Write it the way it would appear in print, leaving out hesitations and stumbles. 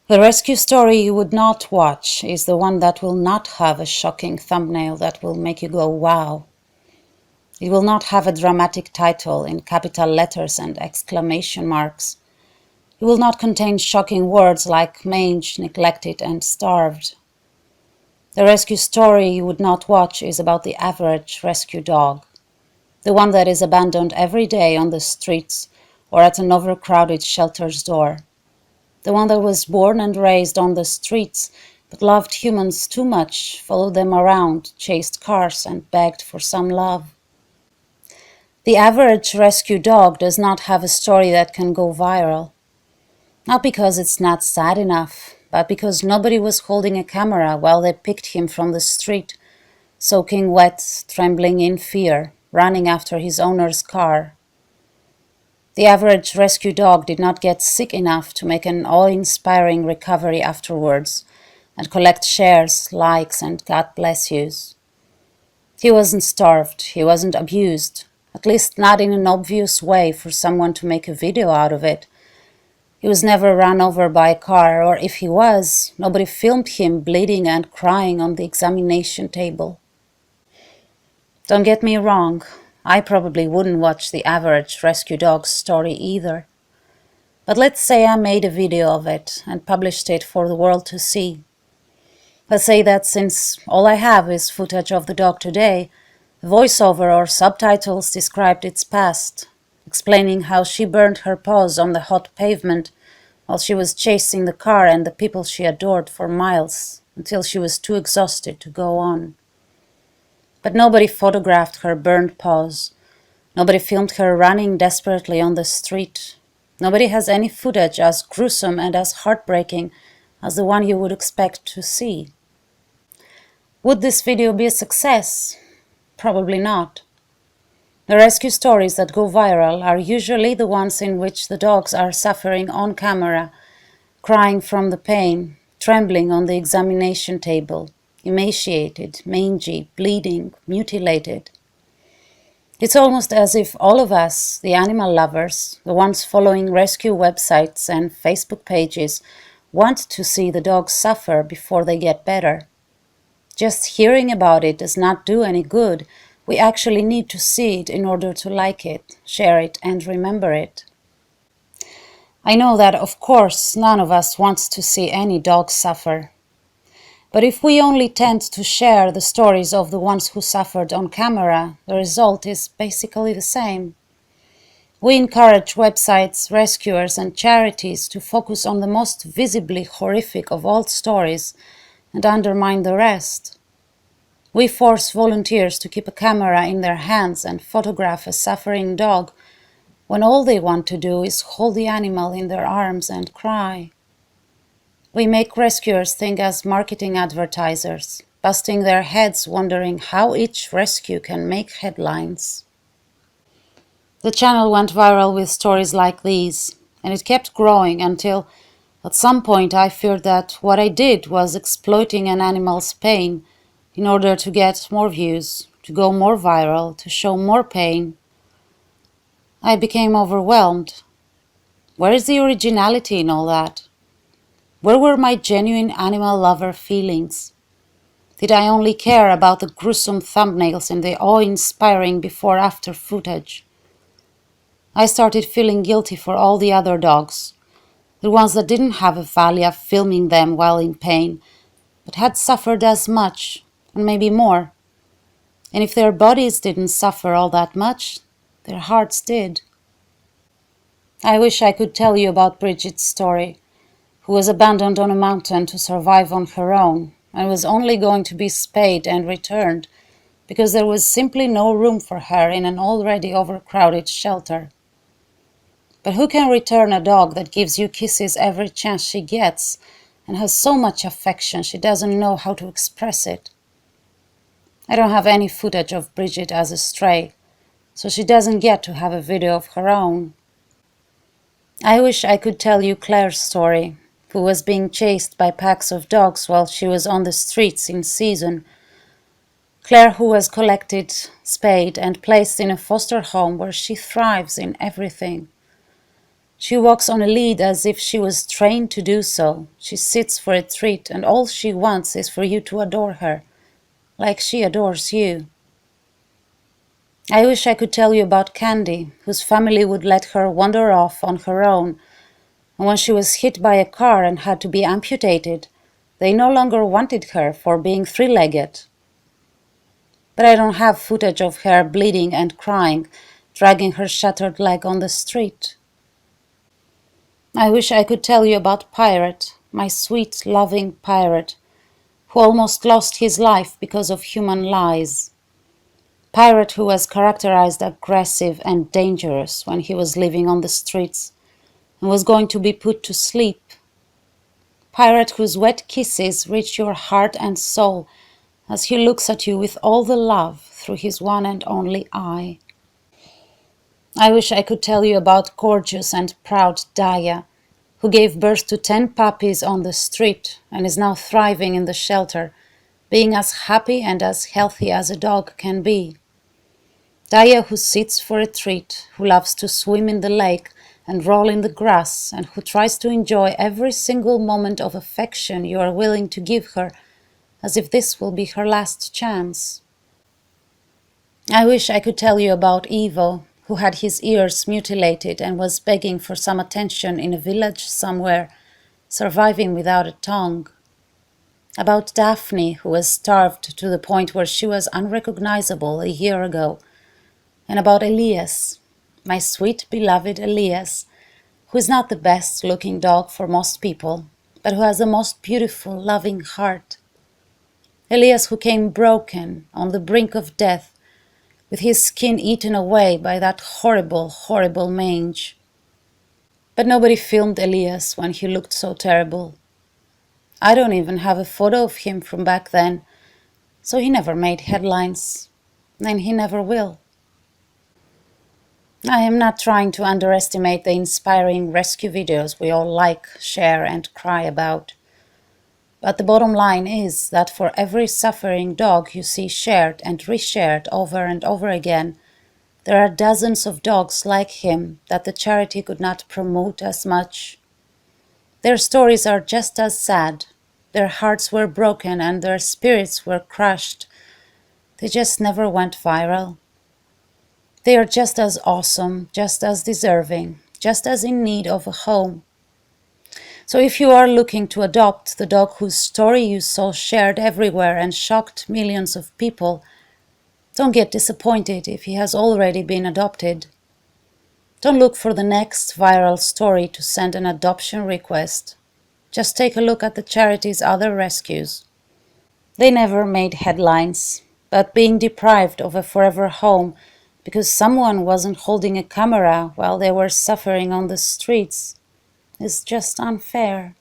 The rescue story you would not watch is the one that will not have a shocking thumbnail that will make you go wow. It will not have a dramatic title in capital letters and exclamation marks. It will not contain shocking words like maimed, neglected, and starved. The rescue story you would not watch is about the average rescue dog, the one that is abandoned every day on the streets or at an overcrowded shelter's door. The one that was born and raised on the streets, but loved humans too much, followed them around, chased cars, and begged for some love. The average rescue dog does not have a story that can go viral. Not because it's not sad enough, but because nobody was holding a camera while they picked him from the street, soaking wet, trembling in fear, running after his owner's car. The average rescue dog did not get sick enough to make an awe-inspiring recovery afterwards and collect shares, likes, and God bless yous. He wasn't starved, he wasn't abused, at least not in an obvious way for someone to make a video out of it. He was never run over by a car, or if he was, nobody filmed him bleeding and crying on the examination table. Don't get me wrong, I probably wouldn't watch the average rescue dog's story either. But let's say I made a video of it and published it for the world to see. Let's say that since all I have is footage of the dog today, a voiceover or subtitles described its past, explaining how she burned her paws on the hot pavement while she was chasing the car and the people she adored for miles until she was too exhausted to go on. But nobody photographed her burned paws. Nobody filmed her running desperately on the street. Nobody has any footage as gruesome and as heartbreaking as the one you would expect to see. Would this video be a success? Probably not. The rescue stories that go viral are usually the ones in which the dogs are suffering on camera, crying from the pain, trembling on the examination table, emaciated, mangy, bleeding, mutilated. It's almost as if all of us, the animal lovers, the ones following rescue websites and Facebook pages, want to see the dogs suffer before they get better. Just hearing about it does not do any good. We actually need to see it in order to like it, share it, and remember it. I know that, of course, none of us wants to see any dog suffer. But if we only tend to share the stories of the ones who suffered on camera, the result is basically the same. We encourage websites, rescuers, and charities to focus on the most visibly horrific of all stories and undermine the rest. We force volunteers to keep a camera in their hands and photograph a suffering dog when all they want to do is hold the animal in their arms and cry. We make rescuers think as marketing advertisers, busting their heads wondering how each rescue can make headlines. The channel went viral with stories like these, and it kept growing until, at some point, I feared that what I did was exploiting an animal's pain in order to get more views, to go more viral, to show more pain. I became overwhelmed. Where is the originality in all that? Where were my genuine animal lover feelings? Did I only care about the gruesome thumbnails and the awe-inspiring before-after footage? I started feeling guilty for all the other dogs, the ones that didn't have a Valia filming them while in pain, but had suffered as much, and maybe more. And if their bodies didn't suffer all that much, their hearts did. I wish I could tell you about Bridget's story, who was abandoned on a mountain to survive on her own and was only going to be spayed and returned because there was simply no room for her in an already overcrowded shelter. But who can return a dog that gives you kisses every chance she gets and has so much affection she doesn't know how to express it? I don't have any footage of Bridget as a stray, so she doesn't get to have a video of her own. I wish I could tell you Claire's story, who was being chased by packs of dogs while she was on the streets in season. Claire, who was collected, spayed, and placed in a foster home where she thrives in everything. She walks on a lead as if she was trained to do so. She sits for a treat, and all she wants is for you to adore her, like she adores you. I wish I could tell you about Candy, whose family would let her wander off on her own, and when she was hit by a car and had to be amputated, they no longer wanted her for being three-legged. But I don't have footage of her bleeding and crying, dragging her shattered leg on the street. I wish I could tell you about Pirate, my sweet, loving Pirate, who almost lost his life because of human lies. Pirate who was characterized aggressive and dangerous when he was living on the streets and was going to be put to sleep. Pirate whose wet kisses reach your heart and soul as he looks at you with all the love through his one and only eye. I wish I could tell you about gorgeous and proud Daya, who gave birth to 10 puppies on the street and is now thriving in the shelter, being as happy and as healthy as a dog can be. Daya who sits for a treat, who loves to swim in the lake and roll in the grass, and who tries to enjoy every single moment of affection you are willing to give her, as if this will be her last chance. I wish I could tell you about Evo, who had his ears mutilated and was begging for some attention in a village somewhere, surviving without a tongue. About Daphne, who was starved to the point where she was unrecognizable a year ago. And about Elias, my sweet beloved Elias, who is not the best looking dog for most people, but who has the most beautiful, loving heart. Elias who came broken, on the brink of death, with his skin eaten away by that horrible, horrible mange. But nobody filmed Elias when he looked so terrible. I don't even have a photo of him from back then, so he never made headlines, and he never will. I am not trying to underestimate the inspiring rescue videos we all like, share, and cry about. But the bottom line is that for every suffering dog you see shared and reshared over and over again, there are dozens of dogs like him that the charity could not promote as much. Their stories are just as sad. Their hearts were broken and their spirits were crushed. They just never went viral. They are just as awesome, just as deserving, just as in need of a home. So if you are looking to adopt the dog whose story you saw shared everywhere and shocked millions of people, don't get disappointed if he has already been adopted. Don't look for the next viral story to send an adoption request. Just take a look at the charity's other rescues. They never made headlines, but being deprived of a forever home because someone wasn't holding a camera while they were suffering on the streets is just unfair.